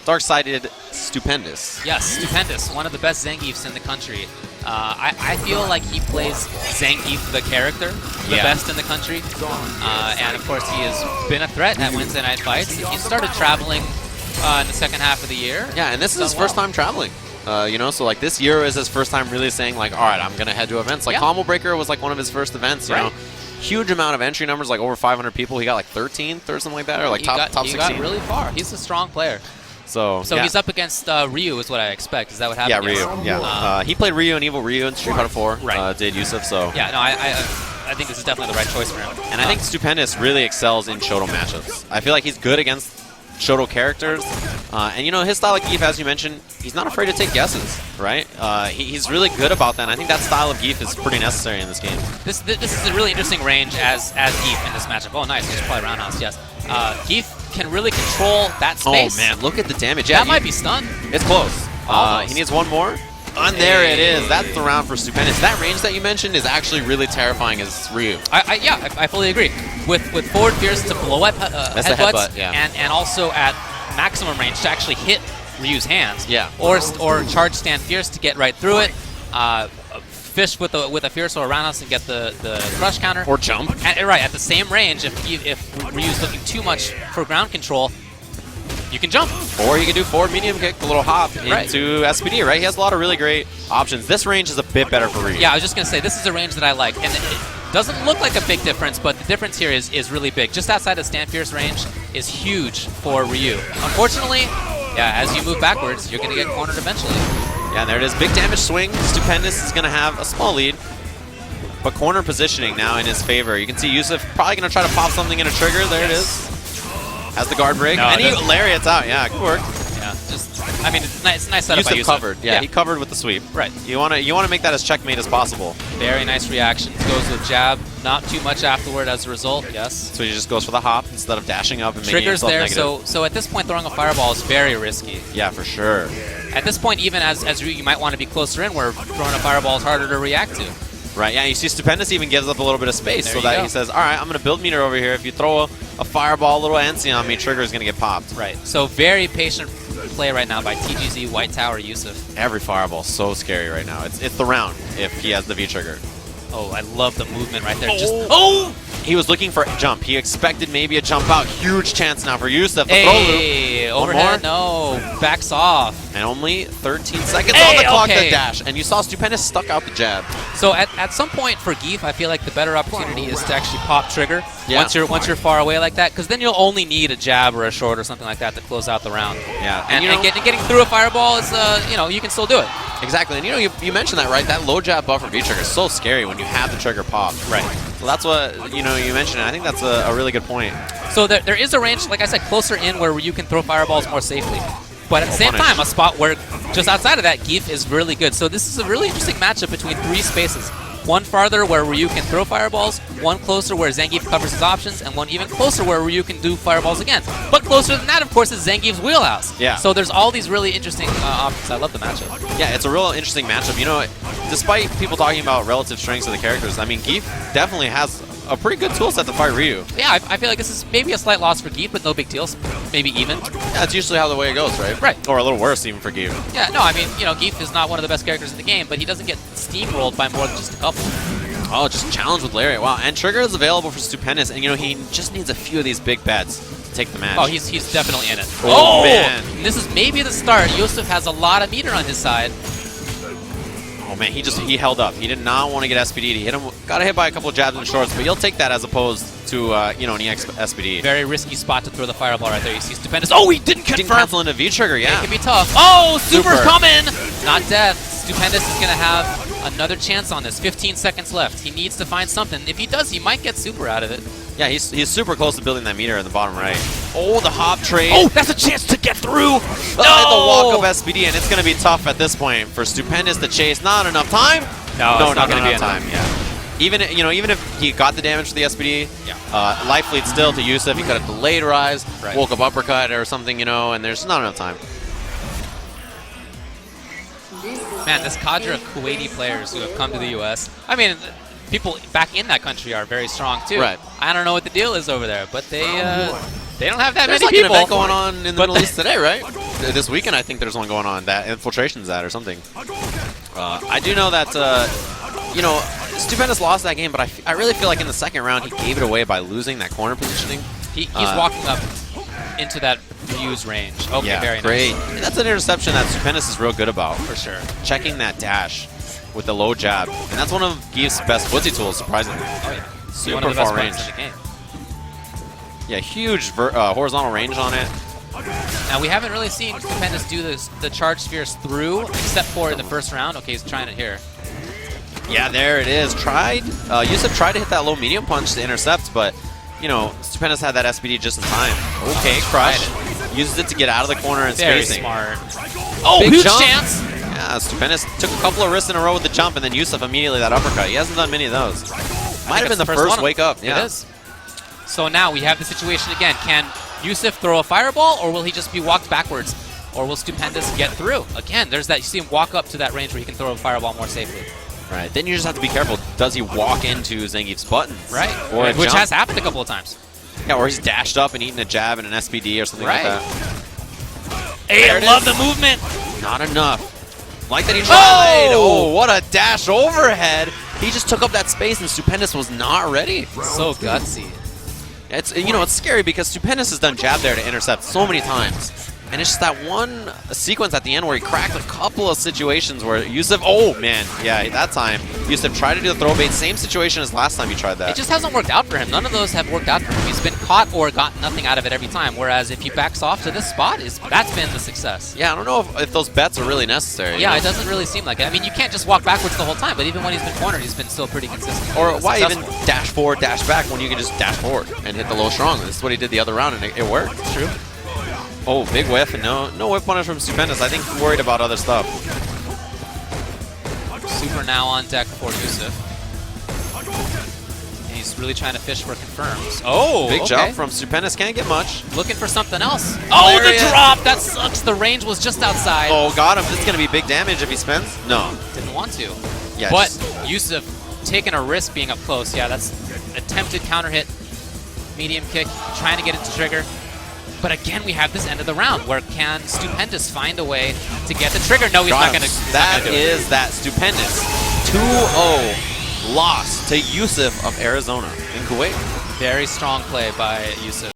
dark-sided Stupendous. Yes, Stupendous, one of the best Zangiefs in the country. I feel like he plays Zangief the character the best in the country. And of course, he has been a threat at Wednesday Night Fights. He started traveling in the second half of the year. Yeah, and this is his first time traveling. You know, so like this year is his first time really saying like, all right, I'm gonna head to events. Like Combo Breaker was like one of his first events. You know, huge amount of entry numbers, like over 500 people. He got like 13th or something like that, or like top 16. He got really far. He's a strong player. So he's up against Ryu, is what I expect. Is that what happened? Yeah, Ryu. Yeah, he played Ryu and Evil Ryu in Street Fighter 4. Right. Did Yousif. So yeah, no, I think this is definitely the right choice for him. And I think Stupendous really excels in Shoto matchups. I feel like he's good against Shoto characters. And, you know, his style of Gief, as you mentioned, he's not afraid to take guesses, right? He's really good about that, and I think that style of Gief is pretty necessary in this game. This is a really interesting range as Gief in this matchup. Oh, nice. Just probably roundhouse, yes. Gief can really control that space. Oh, man, look at the damage. Yeah, that might be stunned. It's close. He needs one more. And there it is. That's the round for Stupendous. That range that you mentioned is actually really terrifying as Ryu. Yeah, I fully agree. With forward fears to blow up headbutts, and also at maximum range to actually hit Ryu's hands. Yeah. Or charge stand fierce to get right through it. Fish with a fierce or a roundhouse and get the crush counter. Or jump. Right, at the same range, if Ryu's looking too much for ground control, you can jump. Or you can do forward medium kick, a little hop into SPD, right? He has a lot of really great options. This range is a bit better for Ryu. Yeah, I was just going to say, this is a range that I like. And it doesn't look like a big difference, but the difference here is really big. Just outside the stand fierce range is huge for Ryu. Unfortunately, yeah, as you move backwards, you're going to get cornered eventually. Yeah, there it is. Big damage swing. Stupendous is going to have a small lead. But corner positioning now in his favor. You can see Yousif probably going to try to pop something in a trigger. There it is. Has the guard break. And he lariats out. Yeah, good work. Yeah, I mean, it's nice setup by Yousif. Covered. Yeah, he covered with the sweep. Right. You want to make that as checkmate as possible. Very nice reaction. Goes with jab. Not too much afterward as a result. Yes. So he just goes for the hop instead of dashing up and making triggers there. negative. So at this point, throwing a fireball is very risky. Yeah, for sure. At this point, even as Ryu, you might want to be closer in, where throwing a fireball is harder to react to. Right, yeah, you see Stupendous even gives up a little bit of space so that he says, all right, I'm going to build meter over here. If you throw a fireball, a little NC on me, trigger is going to get popped. Right, so very patient play right now by TGZ, White Tower, Yousif. Every fireball is so scary right now. It's the round if he has the V trigger. Oh, I love the movement right there. He was looking for a jump. He expected maybe a jump out. Huge chance now for Yousif. Hey, overhead, no. Backs off. And only 13 seconds on the clock to dash. And you saw Stupendous stuck out the jab. So at some point for Gief, I feel like the better opportunity is to actually pop trigger once you're far away like that, because then you'll only need a jab or a short or something like that to close out the round. Yeah, and getting through a fireball is you can still do it. Exactly, and you mentioned that, right? That low jab buffer V trigger is so scary when you have the trigger pop. Right. So that's what you mentioned. I think that's a really good point. So there is a range, like I said, closer in where you can throw fireballs more safely. But at the same time, a spot where just outside of that, Gief is really good. So this is a really interesting matchup between three spaces. One farther where Ryu can throw fireballs, one closer where Zangief covers his options, and one even closer where Ryu can do fireballs again. But closer than that, of course, is Zangief's wheelhouse. Yeah. So there's all these really interesting options. I love the matchup. Yeah, it's a real interesting matchup. You know, despite people talking about relative strengths of the characters, I mean, Gief definitely has a pretty good tool set to fight Ryu. Yeah, I feel like this is maybe a slight loss for Gief, but no big deal. Maybe even. Yeah, that's usually how the way it goes, right? Right. Or a little worse even for Gief. Yeah, no, I mean, Gief is not one of the best characters in the game, but he doesn't get steamrolled by more than just a couple. Oh, just challenge with Lariat. Wow, and trigger is available for Stupendous, and he just needs a few of these big bets to take the match. Oh, he's definitely in it. Oh man. This is maybe the start. Yousif has a lot of meter on his side. Oh man, he held up. He did not want to get SPD'd. He got hit by a couple of jabs in the shorts, but you'll take that as opposed to an EX SPD. Very risky spot to throw the fireball right there. You see Stupendous. Oh, he didn't confirm. Didn't cancel into V trigger. Yeah, it can be tough. Oh, super's coming. Not death. Stupendous is gonna have another chance on this. 15 seconds left. He needs to find something. If he does, he might get super out of it. Yeah, he's super close to building that meter in the bottom right. Oh, the hop trade. Oh, that's a chance to get through. No! The walk of SPD, and it's going to be tough at this point for Stupendous to chase. Not enough time. No, it's not going to be enough time. Yeah. Even if he got the damage for the SPD, life lead still to Yousif. He could have delayed rise, woke up uppercut or something, and there's not enough time. Man, this cadre of Kuwaiti players who have come to the U.S. I mean, people back in that country are very strong too. Right. I don't know what the deal is over there, but they don't have that There's many people. An event going on in the Middle East today, right? this weekend, I think there's one going on. That Infiltration's at or something. I do know that, you know, Stupendous lost that game, but I really feel like in the second round he gave it away by losing that corner positioning. He's walking up into that Ryu's range. Okay, Yeah, very great. nice. And that's an interception that Stupendous is real good about. For sure. Checking that dash with the low jab. And that's one of Gief's best footsie tools, surprisingly. Oh, yeah. Super One of the best far range. buttons in the game. Yeah, huge horizontal range on it. Now, we haven't really seen Stupendous do the charge spheres through, except for in the first round. Okay, he's trying it here. Yeah, there it is. Yousif tried to hit that low medium punch to intercept, but, you know, Stupendous had that SPD just in time. Okay, crush. Uses it to get out of the corner and Very spacing. smart. Oh, Big huge jump. chance! Yeah, Stupendous took a couple of risks in a row with the jump, and then Yousif immediately that uppercut. He hasn't done many of those. Might have been the first wake up. Yeah. It is. So now we have the situation again. Can Yousif throw a fireball, or will he just be walked backwards? Or will Stupendous get through? Again, there's that. You see him walk up to that range where he can throw a fireball more safely. Right. Then you just have to be careful. Does he walk into Zangief's buttons? Right. Or Which has happened a couple of times. Yeah, or he's dashed up and eaten a jab and an SPD or something like that. Hey, I There it love is. the movement. Not enough. Like that he tried. Oh, what a dash overhead. He just took up that space and Stupendous was not ready. So gutsy. It's, you know, it's scary because Stupendous has done jab there to intercept so many times. And it's just that one sequence at the end where he cracked a couple of situations where Yousif, oh man, yeah, that time Yousif tried to do the throw bait. Same situation as last time he tried that. It just hasn't worked out for him. None of those have worked out for him. He's been caught or gotten nothing out of it every time. Whereas if he backs off to this spot, that's been the success. Yeah, I don't know if those bets are really necessary. Yeah, you know? it doesn't really seem like it. I mean, you can't just walk backwards the whole time, but even when he's been cornered, he's been still pretty consistent. Or why even successful. dash forward, dash back when you can just dash forward and hit the low strong? This is what he did the other round, and it worked. It's true. Oh, big whiff, and no whiff punish from Stupendous. I think he's worried about other stuff. Super now on deck for Yousif. And he's really trying to fish for confirms. Oh, Big okay. jump from Stupendous. Can't get much. Looking for something else. Oh, There the he is. drop! That sucks. The range was just outside. Oh, got him. This is going to be big damage if he spins. No. Didn't want to. Yeah, But just- Yousif taking a risk being up close. Yeah, that's attempted counter hit. Medium kick, trying to get it to trigger. But again, we have this end of the round where can Stupendous find a way to get the trigger? No, he's got not him. going to. That is that Stupendous 2-0 loss to Yousif of Arizona in Kuwait. Very strong play by Yousif.